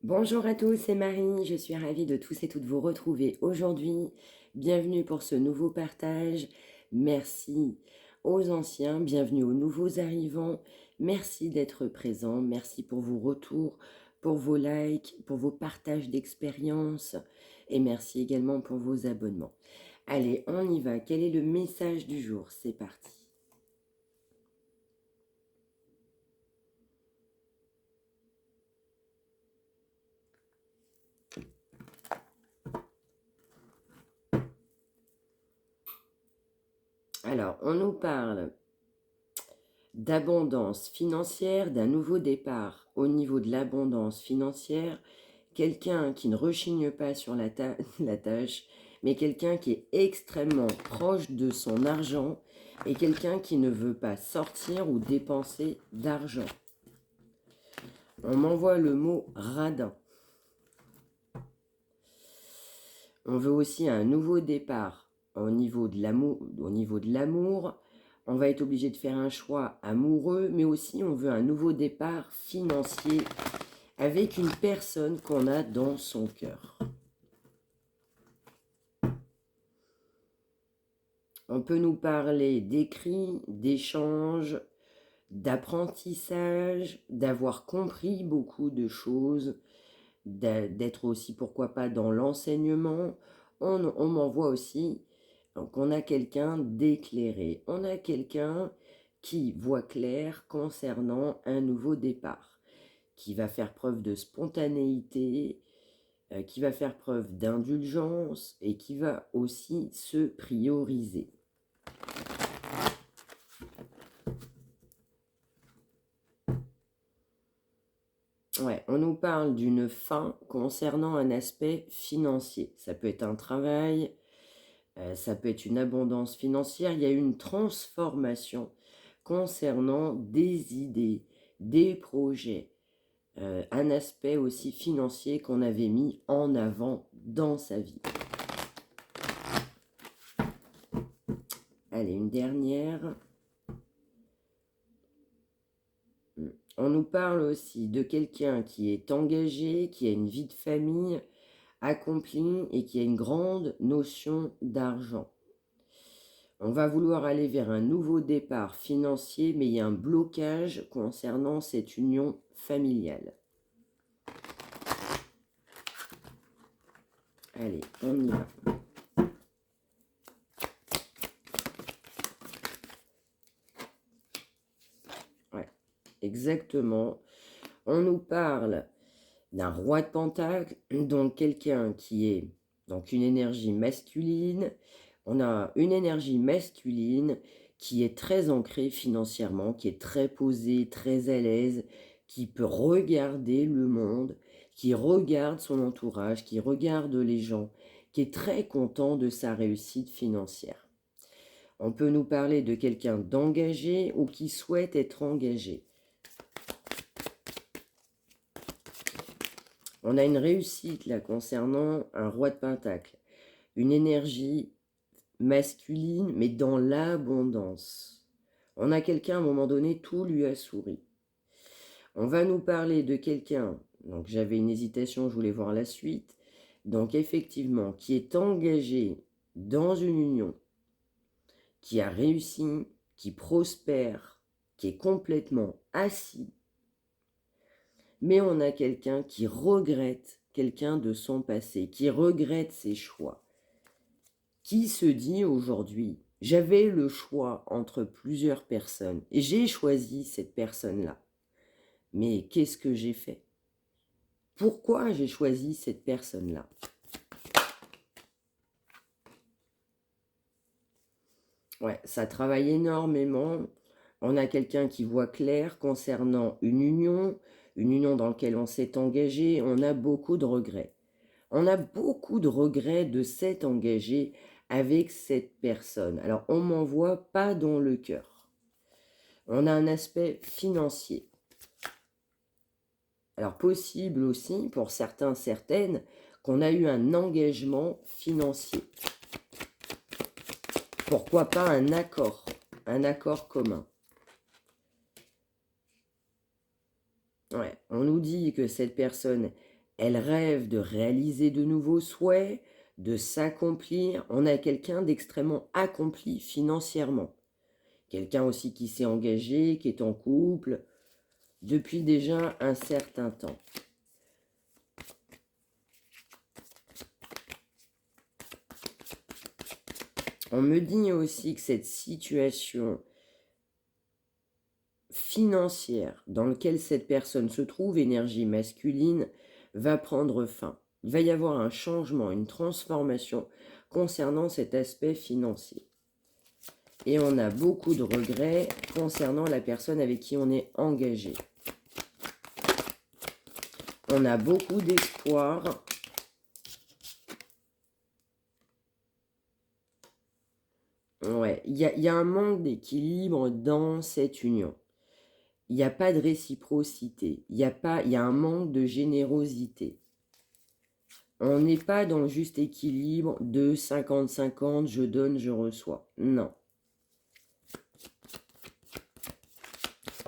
Bonjour à tous, c'est Marie, je suis ravie de tous et toutes vous retrouver aujourd'hui. Bienvenue pour ce nouveau partage. Merci aux anciens, bienvenue aux nouveaux arrivants. Merci d'être présents, merci pour vos retours, pour vos likes, pour vos partages d'expériences et merci également pour vos abonnements. Allez, on y va. Quel est le message du jour? C'est parti. Alors, on nous parle d'abondance financière, d'un nouveau départ au niveau de l'abondance financière, quelqu'un qui ne rechigne pas sur la tâche, mais quelqu'un qui est extrêmement proche de son argent et quelqu'un qui ne veut pas sortir ou dépenser d'argent. On m'envoie le mot radin. On veut aussi un nouveau départ au niveau de l'amour. On va être obligé de faire un choix amoureux, mais aussi on veut un nouveau départ financier avec une personne qu'on a dans son cœur. On peut nous parler d'écrits, d'échanges, d'apprentissage, d'avoir compris beaucoup de choses, d'être aussi, pourquoi pas, dans l'enseignement. On m'envoie aussi qu'on a quelqu'un d'éclairé. On a quelqu'un qui voit clair concernant un nouveau départ, qui va faire preuve de spontanéité, qui va faire preuve d'indulgence et qui va aussi se prioriser. Ouais, on nous parle d'une fin concernant un aspect financier. Ça peut être un travail, ça peut être une abondance financière. Il y a une transformation concernant des idées, des projets, un aspect aussi financier qu'on avait mis en avant dans sa vie. Allez, une dernière. On nous parle aussi de quelqu'un qui est engagé, qui a une vie de famille accomplie et qui a une grande notion d'argent. On va vouloir aller vers un nouveau départ financier, mais il y a un blocage concernant cette union familiale. Allez, on y va. Ouais, exactement. On nous parle d'un roi de pentacle, donc quelqu'un qui est donc une énergie masculine. On a une énergie masculine qui est très ancrée financièrement, qui est très posée, très à l'aise, qui peut regarder le monde, qui regarde son entourage, qui regarde les gens, qui est très content de sa réussite financière. On peut nous parler de quelqu'un d'engagé ou qui souhaite être engagé. On a une réussite là concernant un roi de pentacle, une énergie masculine mais dans l'abondance. On a quelqu'un à un moment donné, tout lui a souri. On va nous parler de quelqu'un, donc j'avais une hésitation, je voulais voir la suite, donc effectivement qui est engagé dans une union, qui a réussi, qui prospère, qui est complètement assis, mais on a quelqu'un qui regrette quelqu'un de son passé, qui regrette ses choix, qui se dit aujourd'hui, j'avais le choix entre plusieurs personnes et j'ai choisi cette personne-là. Mais qu'est-ce que j'ai fait? Pourquoi j'ai choisi cette personne-là? Ouais, ça travaille énormément. On a quelqu'un qui voit clair concernant une union dans laquelle on s'est engagé. On a beaucoup de regrets. On a beaucoup de regrets de s'être engagé avec cette personne. Alors, on m'envoie pas dans le cœur. On a un aspect financier. Alors, possible aussi, pour certains, certaines, qu'on a eu un engagement financier. Pourquoi pas un accord commun. Ouais, on nous dit que cette personne Elle rêve de réaliser de nouveaux souhaits, de s'accomplir. On a quelqu'un d'extrêmement accompli financièrement. Quelqu'un aussi qui s'est engagé, qui est en couple depuis déjà un certain temps. On me dit aussi que cette situation financière dans laquelle cette personne se trouve, énergie masculine, va prendre fin. Il va y avoir un changement, une transformation concernant cet aspect financier. Et on a beaucoup de regrets concernant la personne avec qui on est engagé. On a beaucoup d'espoir. Ouais, il y a un manque d'équilibre dans cette union. Il n'y a pas de réciprocité. Il y a un manque de générosité. On n'est pas dans le juste équilibre de 50-50, je donne, je reçois. Non.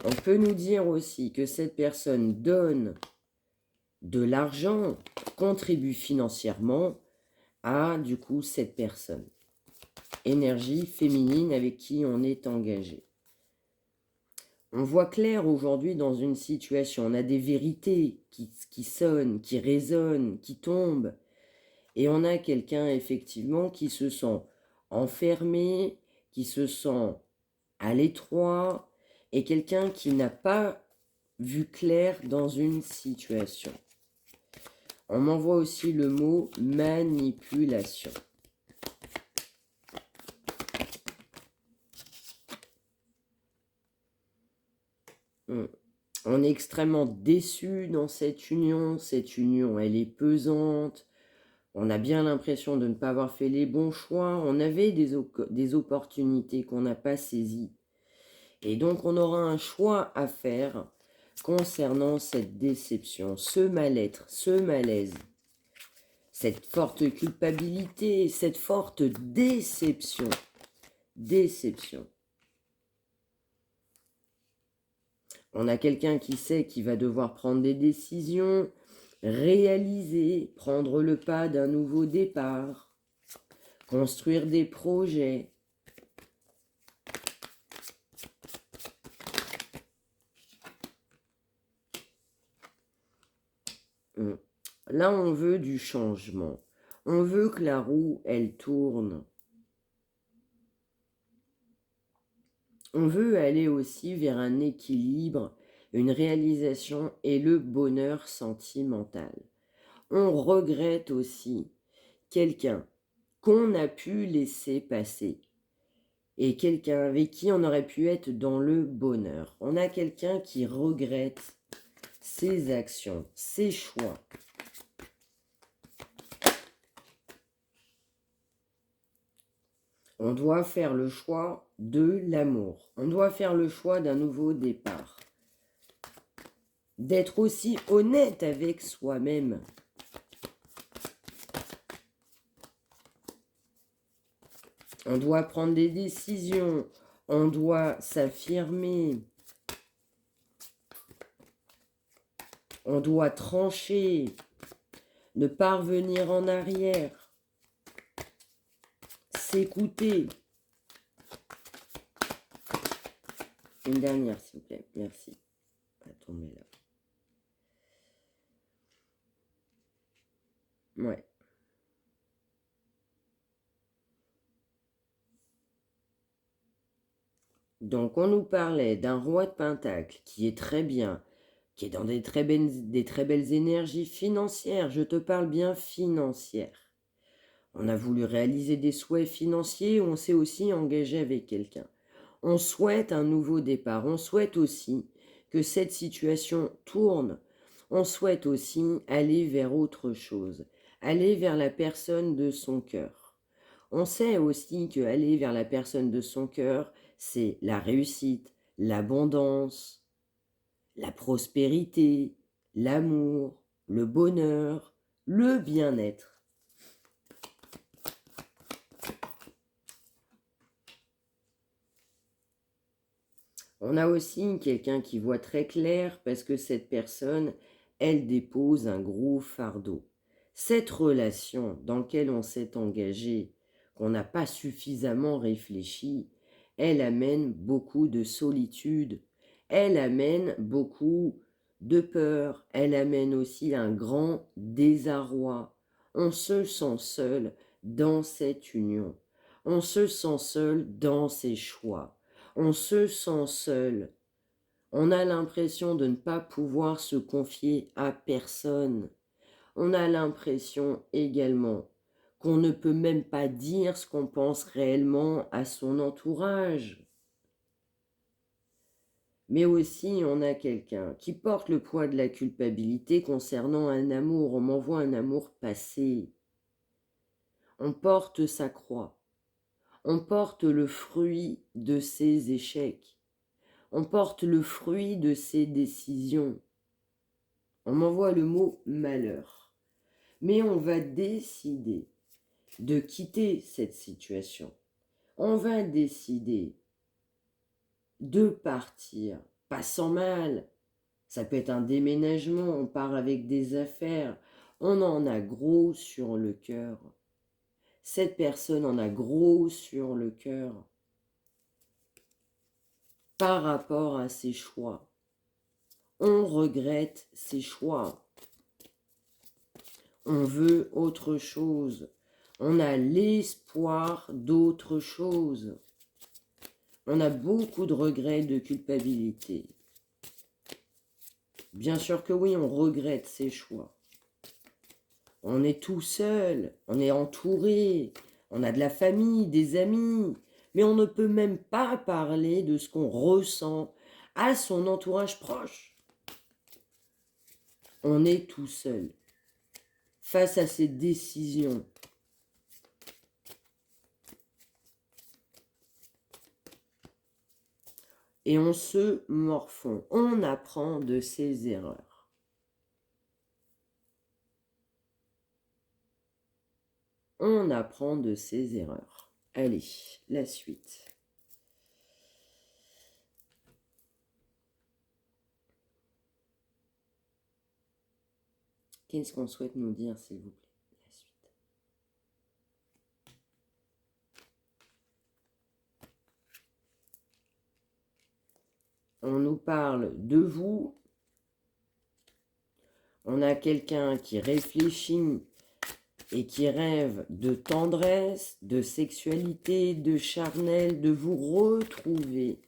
On peut nous dire aussi que cette personne donne de l'argent, contribue financièrement à, du coup, cette personne. Énergie féminine avec qui on est engagé. On voit clair aujourd'hui dans une situation, on a des vérités qui sonnent, qui résonnent, qui tombent. Et on a quelqu'un effectivement qui se sent enfermé, qui se sent à l'étroit, et quelqu'un qui n'a pas vu clair dans une situation. On m'envoie aussi le mot manipulation. On est extrêmement déçu dans cette union. Cette union, elle est pesante. On a bien l'impression de ne pas avoir fait les bons choix. On avait des opportunités qu'on n'a pas saisies. Et donc, on aura un choix à faire concernant cette déception, ce mal-être, ce malaise, cette forte culpabilité, cette forte déception. Déception. On a quelqu'un qui sait qu'il va devoir prendre des décisions, réaliser, prendre le pas d'un nouveau départ, construire des projets. Là, on veut du changement. On veut que la roue, elle tourne. On veut aller aussi vers un équilibre, une réalisation et le bonheur sentimental. On regrette aussi quelqu'un qu'on a pu laisser passer et quelqu'un avec qui on aurait pu être dans le bonheur. On a quelqu'un qui regrette ses actions, ses choix. On doit faire le choix de l'amour. On doit faire le choix d'un nouveau départ. D'être aussi honnête avec soi-même. On doit prendre des décisions. On doit s'affirmer. On doit trancher. Ne pas revenir en arrière. S'écouter. Une dernière, s'il vous plaît. Merci. Attendez là. Ouais. Donc, on nous parlait d'un roi de Pentacle qui est très bien, qui est dans des très belles énergies financières. Je te parle bien financières. On a voulu réaliser des souhaits financiers, on s'est aussi engagé avec quelqu'un. On souhaite un nouveau départ, on souhaite aussi que cette situation tourne. On souhaite aussi aller vers autre chose, aller vers la personne de son cœur. On sait aussi que aller vers la personne de son cœur, c'est la réussite, l'abondance, la prospérité, l'amour, le bonheur, le bien-être. On a aussi quelqu'un qui voit très clair parce que cette personne, elle dépose un gros fardeau. Cette relation dans laquelle on s'est engagé, qu'on n'a pas suffisamment réfléchi, elle amène beaucoup de solitude, elle amène beaucoup de peur, elle amène aussi un grand désarroi. On se sent seul dans cette union, on se sent seul dans ses choix, on se sent seul. On a l'impression de ne pas pouvoir se confier à personne. On a l'impression également qu'on ne peut même pas dire ce qu'on pense réellement à son entourage. Mais aussi, on a quelqu'un qui porte le poids de la culpabilité concernant un amour. On m'envoie un amour passé. On porte sa croix. On porte le fruit de ses échecs. On porte le fruit de ses décisions. On m'envoie le mot malheur. Mais on va décider de quitter cette situation. On va décider de partir, pas sans mal. Ça peut être un déménagement, on part avec des affaires. On en a gros sur le cœur. Cette personne en a gros sur le cœur par rapport à ses choix. On regrette ses choix. On veut autre chose. On a l'espoir d'autre chose. On a beaucoup de regrets, de culpabilité. Bien sûr que oui, on regrette ses choix. On est tout seul, on est entouré, on a de la famille, des amis, mais on ne peut même pas parler de ce qu'on ressent à son entourage proche. On est tout seul face à ces décisions. Et on se morfond, on apprend de ses erreurs. On apprend de ses erreurs. Allez, la suite. Qu'est-ce qu'on souhaite nous dire, s'il vous plaît? La suite. On nous parle de vous. On a quelqu'un qui réfléchit et qui rêve de tendresse, de sexualité, de charnel, de vous retrouver.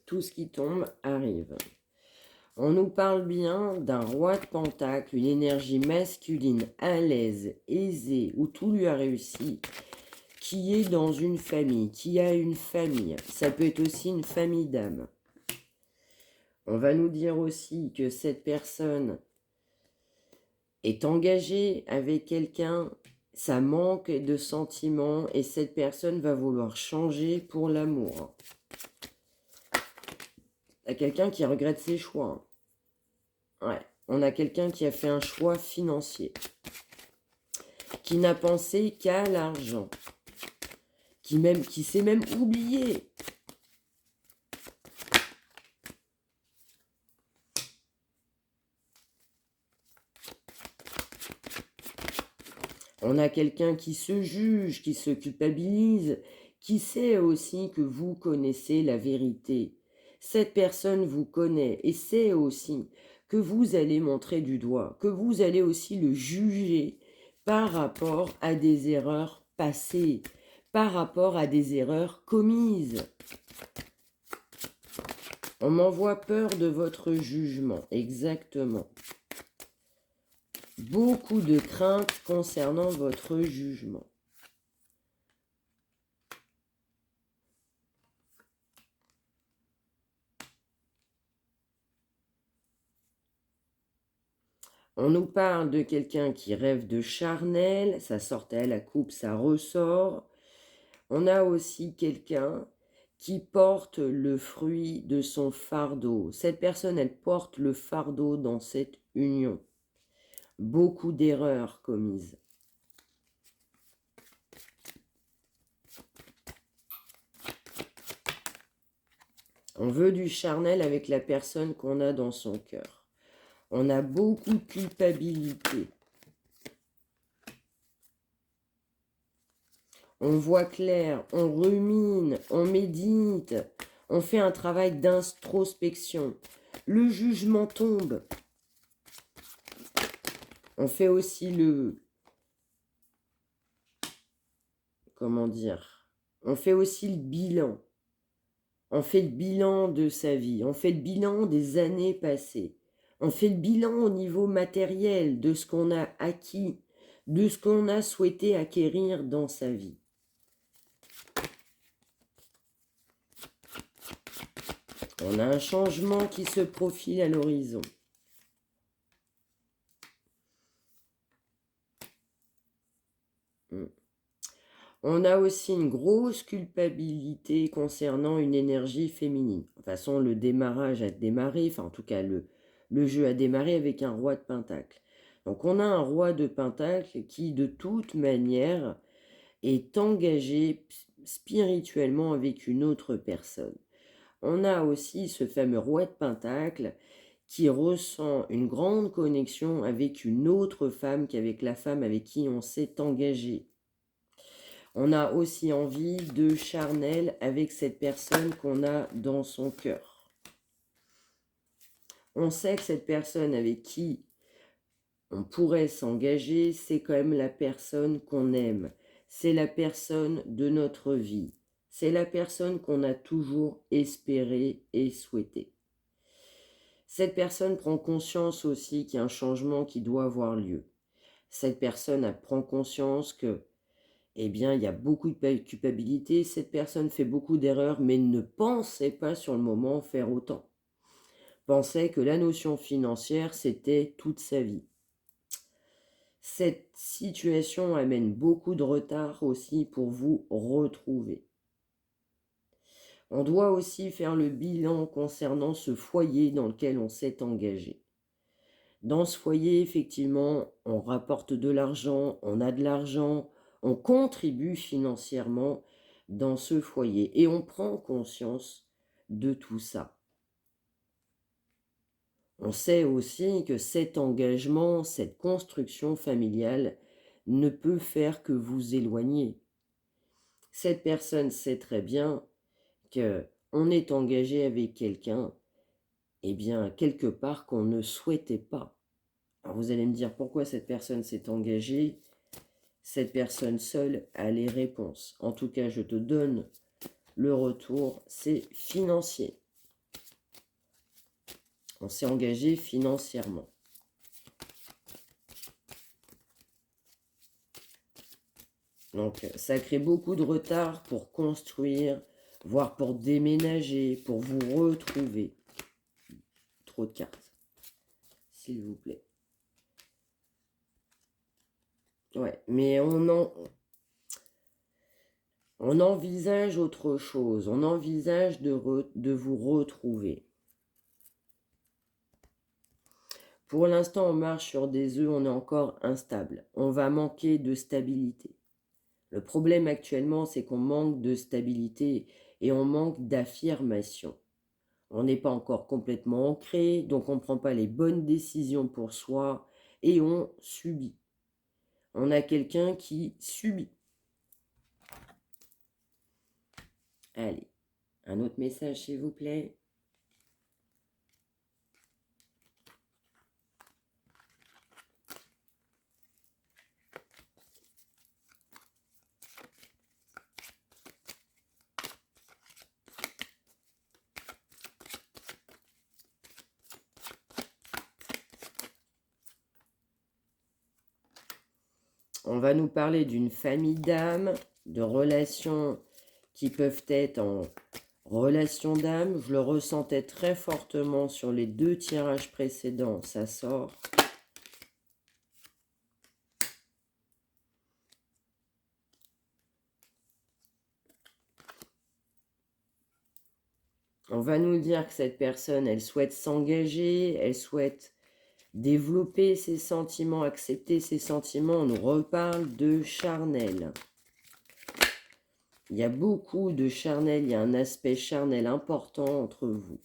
Tout ce qui tombe arrive. On nous parle bien d'un roi de pentacle, une énergie masculine à l'aise, aisée, où tout lui a réussi, qui est dans une famille, qui a une famille. Ça peut être aussi une famille d'âmes. On va nous dire aussi que cette personne est engagée avec quelqu'un, ça manque de sentiments et cette personne va vouloir changer pour l'amour. Il y a quelqu'un qui regrette ses choix. Ouais, on a quelqu'un qui a fait un choix financier, qui n'a pensé qu'à l'argent, qui s'est même oublié. On a quelqu'un qui se juge, qui se culpabilise, qui sait aussi que vous connaissez la vérité. Cette personne vous connaît et sait aussi que vous allez montrer du doigt, que vous allez aussi le juger par rapport à des erreurs passées, par rapport à des erreurs commises. On m'envoie peur de votre jugement, exactement. Beaucoup de craintes concernant votre jugement. On nous parle de quelqu'un qui rêve de charnel, ça sortait à la coupe, ça ressort. On a aussi quelqu'un qui porte le fruit de son fardeau. Cette personne, elle porte le fardeau dans cette union. Beaucoup d'erreurs commises. On veut du charnel avec la personne qu'on a dans son cœur. On a beaucoup de culpabilité. On voit clair, on rumine, on médite, on fait un travail d'introspection. Le jugement tombe. On fait aussi comment dire, on fait aussi le bilan. On fait le bilan de sa vie, on fait le bilan des années passées. On fait le bilan au niveau matériel de ce qu'on a acquis, de ce qu'on a souhaité acquérir dans sa vie. On a un changement qui se profile à l'horizon. On a aussi une grosse culpabilité concernant une énergie féminine. De toute façon, le démarrage a démarré, enfin en tout cas le jeu a démarré avec un roi de pentacle. Donc on a un roi de pentacle qui de toute manière est engagé spirituellement avec une autre personne. On a aussi ce fameux roi de pentacle qui ressent une grande connexion avec une autre femme qu'avec la femme avec qui on s'est engagé. On a aussi envie de charnel avec cette personne qu'on a dans son cœur. On sait que cette personne avec qui on pourrait s'engager, c'est quand même la personne qu'on aime. C'est la personne de notre vie. C'est la personne qu'on a toujours espéré et souhaité. Cette personne prend conscience aussi qu'il y a un changement qui doit avoir lieu. Cette personne prend conscience que, eh bien, il y a beaucoup de culpabilité. Cette personne fait beaucoup d'erreurs, mais ne pensait pas sur le moment faire autant. Pensait que la notion financière, c'était toute sa vie. Cette situation amène beaucoup de retard aussi pour vous retrouver. On doit aussi faire le bilan concernant ce foyer dans lequel on s'est engagé. Dans ce foyer, effectivement, on rapporte de l'argent, on a de l'argent, on contribue financièrement dans ce foyer et on prend conscience de tout ça. On sait aussi que cet engagement, cette construction familiale ne peut faire que vous éloigner. Cette personne sait très bien qu'on est engagé avec quelqu'un, eh bien, quelque part qu'on ne souhaitait pas. Alors vous allez me dire pourquoi cette personne s'est engagée. Cette personne seule a les réponses. En tout cas, je te donne le retour, c'est financier. On s'est engagé financièrement. Donc, ça crée beaucoup de retard pour construire, voire pour déménager, pour vous retrouver. Trop de cartes, s'il vous plaît. Ouais, mais on envisage autre chose. On envisage de vous retrouver. Pour l'instant, on marche sur des œufs, on est encore instable. On va manquer de stabilité. Le problème actuellement, c'est qu'on manque de stabilité et on manque d'affirmation. On n'est pas encore complètement ancré, donc on ne prend pas les bonnes décisions pour soi et on subit. On a quelqu'un qui subit. Allez, un autre message s'il vous plaît. On va nous parler d'une famille d'âmes, de relations qui peuvent être en relation d'âme. Je le ressentais très fortement sur les 2 tirages précédents, ça sort. On va nous dire que cette personne, elle souhaite s'engager, elle souhaite développer ses sentiments, accepter ses sentiments. On nous reparle de charnel. Il y a beaucoup de charnel, il y a un aspect charnel important entre vous.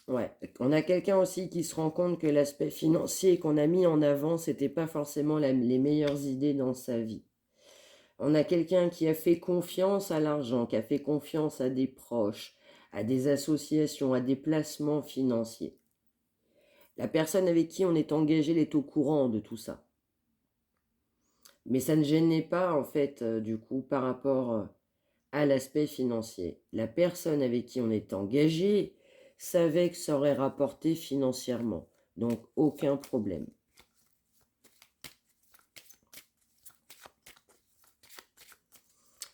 Ouais, on a quelqu'un aussi qui se rend compte que l'aspect financier qu'on a mis en avant, c'était pas forcément les meilleures idées dans sa vie. On a quelqu'un qui a fait confiance à l'argent, qui a fait confiance à des proches, à des associations, à des placements financiers. La personne avec qui on est engagé, elle est au courant de tout ça. Mais ça ne gênait pas, en fait, du coup, par rapport à l'aspect financier. La personne avec qui on est engagé savait que ça aurait rapporté financièrement. Donc, aucun problème.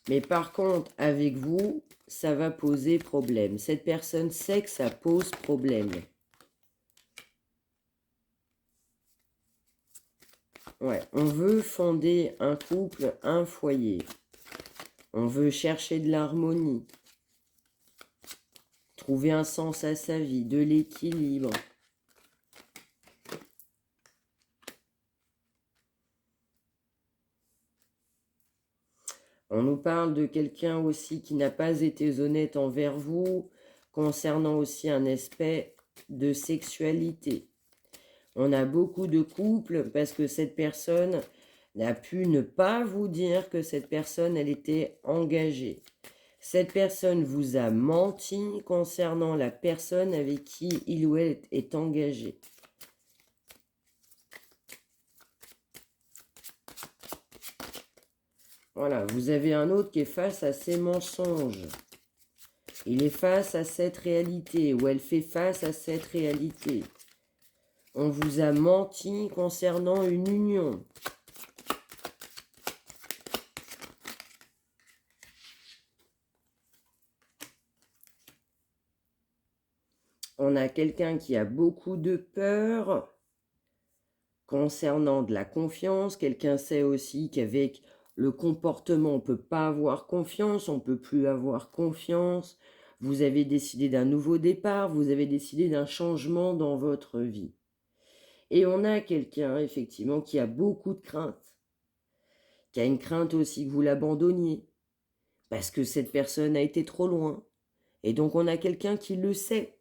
Mais par contre, avec vous, ça va poser problème. Cette personne sait que ça pose problème. Ouais, on veut fonder un couple, un foyer. On veut chercher de l'harmonie. Trouver un sens à sa vie, de l'équilibre. On nous parle de quelqu'un aussi qui n'a pas été honnête envers vous, concernant aussi un aspect de sexualité. On a beaucoup de couples parce que cette personne n'a pu ne pas vous dire que cette personne, elle était engagée. Cette personne vous a menti concernant la personne avec qui il ou elle est engagé. Voilà, vous avez un autre qui est face à ces mensonges. Il est face à cette réalité, ou elle fait face à cette réalité. On vous a menti concernant une union. On a quelqu'un qui a beaucoup de peur concernant de la confiance. Quelqu'un sait aussi qu'avec le comportement, on ne peut pas avoir confiance, on ne peut plus avoir confiance. Vous avez décidé d'un nouveau départ, vous avez décidé d'un changement dans votre vie. Et on a quelqu'un, effectivement, qui a beaucoup de craintes, qui a une crainte aussi que vous l'abandonniez, parce que cette personne a été trop loin. Et donc on a quelqu'un qui le sait,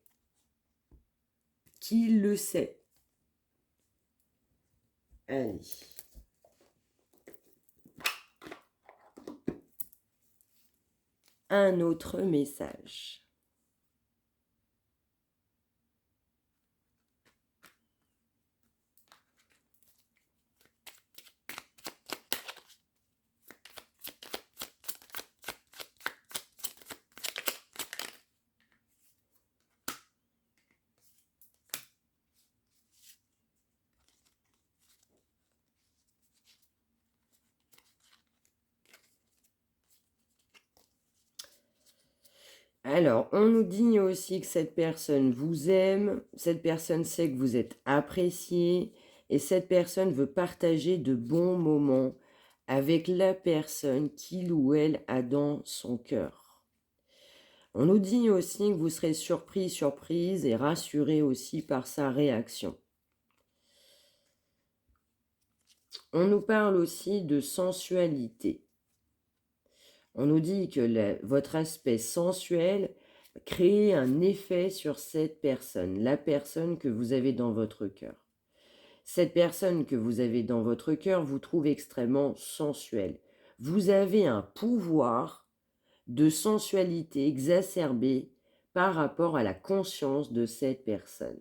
qui le sait. Allez. Un autre message. Alors, on nous dit aussi que cette personne vous aime, cette personne sait que vous êtes apprécié, et cette personne veut partager de bons moments avec la personne qu'il ou elle a dans son cœur. On nous dit aussi que vous serez surprise et rassuré aussi par sa réaction. On nous parle aussi de sensualité. On nous dit que votre aspect sensuel crée un effet sur cette personne, la personne que vous avez dans votre cœur. Cette personne que vous avez dans votre cœur vous trouve extrêmement sensuelle. Vous avez un pouvoir de sensualité exacerbé par rapport à la conscience de cette personne.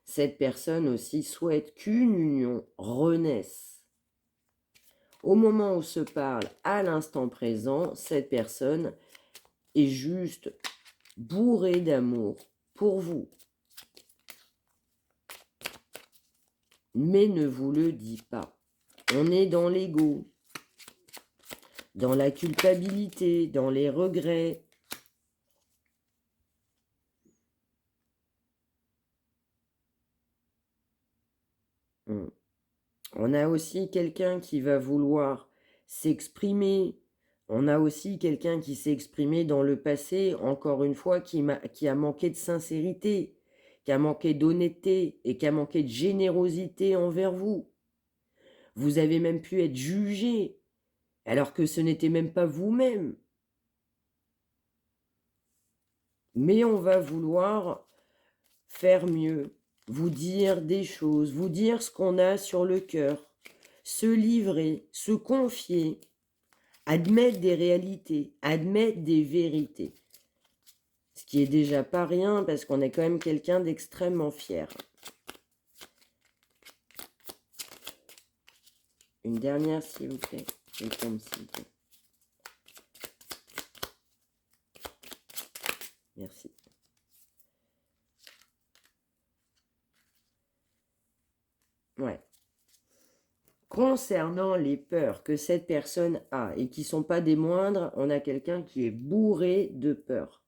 Cette personne aussi souhaite qu'une union renaisse. Au moment où on se parle, à l'instant présent, cette personne est juste bourrée d'amour pour vous. Mais ne vous le dit pas. On est dans l'ego, dans la culpabilité, dans les regrets. On a aussi quelqu'un qui va vouloir s'exprimer. On a aussi quelqu'un qui s'est exprimé dans le passé, encore une fois, qui a manqué de sincérité, qui a manqué d'honnêteté et qui a manqué de générosité envers vous. Vous avez même pu être jugé, alors que ce n'était même pas vous-même. Mais on va vouloir faire mieux, vous dire des choses, vous dire ce qu'on a sur le cœur, se livrer, se confier, admettre des réalités, admettre des vérités. Ce qui est déjà pas rien parce qu'on est quand même quelqu'un d'extrêmement fier. Une dernière, s'il vous plaît. Une tombe, s'il vous plaît. Merci. Ouais. Concernant les peurs que cette personne a et qui ne sont pas des moindres, on a quelqu'un qui est bourré de peur.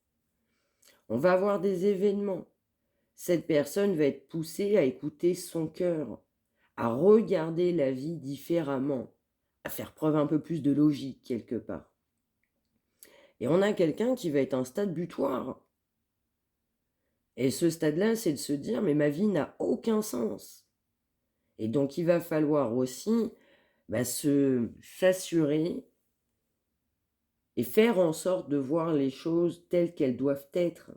On va avoir des événements. Cette personne va être poussée à écouter son cœur, à regarder la vie différemment, à faire preuve un peu plus de logique quelque part. Et on a quelqu'un qui va être un stade butoir. Et ce stade-là, c'est de se dire, mais ma vie n'a aucun sens. Et donc, il va falloir aussi s'assurer et faire en sorte de voir les choses telles qu'elles doivent être.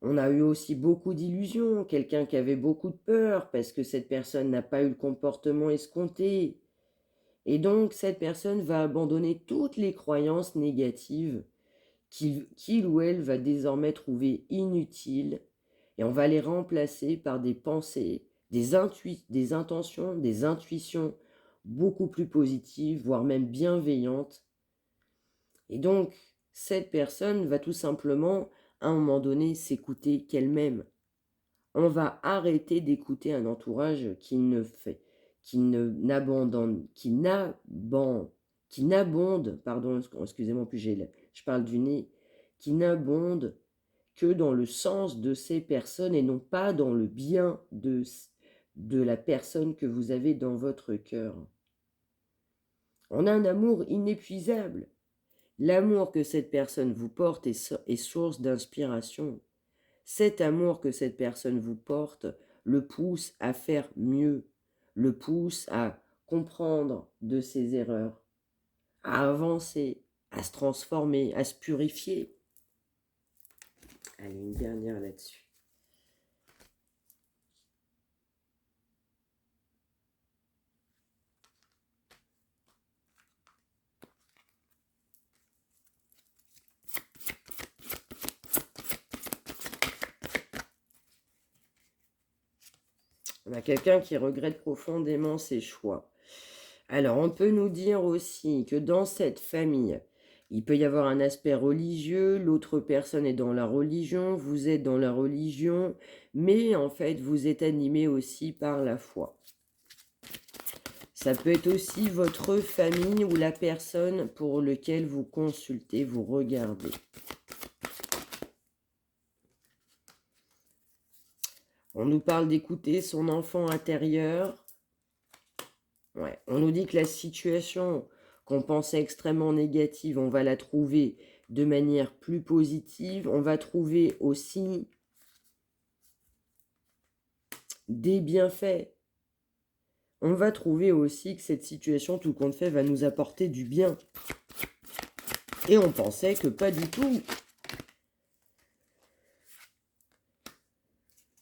On a eu aussi beaucoup d'illusions, quelqu'un qui avait beaucoup de peur parce que cette personne n'a pas eu le comportement escompté. Et donc, cette personne va abandonner toutes les croyances négatives qu'il ou elle va désormais trouver inutiles et on va les remplacer par des pensées, des intentions, des intuitions beaucoup plus positives, voire même bienveillantes. Et donc, cette personne va tout simplement, à un moment donné, s'écouter qu'elle-même. On va arrêter d'écouter un entourage qui n'abonde, pardon, excusez-moi, je parle du nez, qui n'abonde que dans le sens de ces personnes et non pas dans le bien de la personne que vous avez dans votre cœur. On a un amour inépuisable. L'amour que cette personne vous porte est source d'inspiration. Cet amour que cette personne vous porte le pousse à faire mieux, le pousse à comprendre de ses erreurs, à avancer, à se transformer, à se purifier. Allez, une dernière là-dessus. On a quelqu'un qui regrette profondément ses choix. Alors, on peut nous dire aussi que dans cette famille, il peut y avoir un aspect religieux, l'autre personne est dans la religion, vous êtes dans la religion, mais en fait, vous êtes animé aussi par la foi. Ça peut être aussi votre famille ou la personne pour laquelle vous consultez, vous regardez. On nous parle d'écouter son enfant intérieur. Ouais. On nous dit que la situation qu'on pensait extrêmement négative, on va la trouver de manière plus positive. On va trouver aussi des bienfaits. On va trouver aussi que cette situation, tout compte fait, va nous apporter du bien. Et on pensait que pas du tout.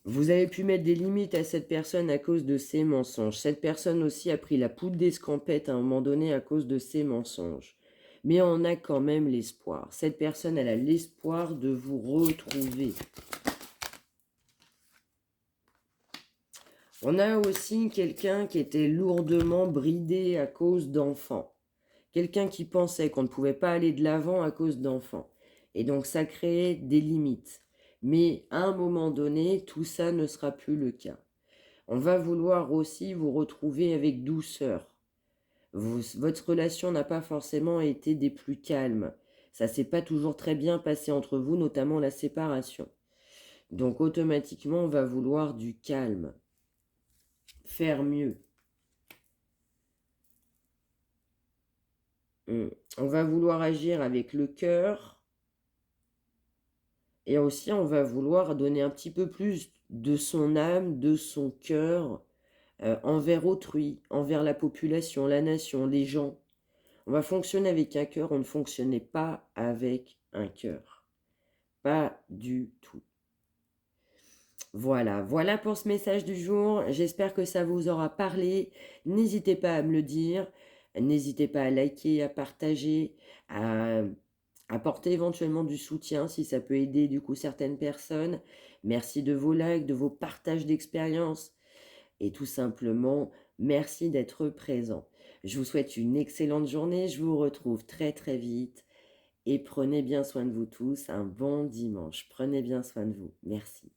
Vous avez pu mettre des limites à cette personne à cause de ses mensonges. Cette personne aussi a pris la poudre d'escampette à un moment donné à cause de ses mensonges. Mais on a quand même l'espoir. Cette personne, elle a l'espoir de vous retrouver. On a aussi quelqu'un qui était lourdement bridé à cause d'enfants. Quelqu'un qui pensait qu'on ne pouvait pas aller de l'avant à cause d'enfants. Et donc ça créait des limites. Mais à un moment donné, tout ça ne sera plus le cas. On va vouloir aussi vous retrouver avec douceur. Votre relation n'a pas forcément été des plus calmes. Ça s'est pas toujours très bien passé entre vous, notamment la séparation. Donc automatiquement, on va vouloir du calme. faire mieux. On va vouloir agir avec le cœur. Et aussi, on va vouloir donner un petit peu plus de son âme, de son cœur, envers autrui, envers la population, la nation, les gens. On va fonctionner avec un cœur, on ne fonctionnait pas avec un cœur. Pas du tout. Voilà, voilà pour ce message du jour. J'espère que ça vous aura parlé. N'hésitez pas à me le dire. N'hésitez pas à liker, à partager, à apporter éventuellement du soutien si ça peut aider du coup certaines personnes. Merci de vos likes, de vos partages d'expériences. Et tout simplement, merci d'être présent. Je vous souhaite une excellente journée. Je vous retrouve très très vite. Et prenez bien soin de vous tous. Un bon dimanche. Prenez bien soin de vous. Merci.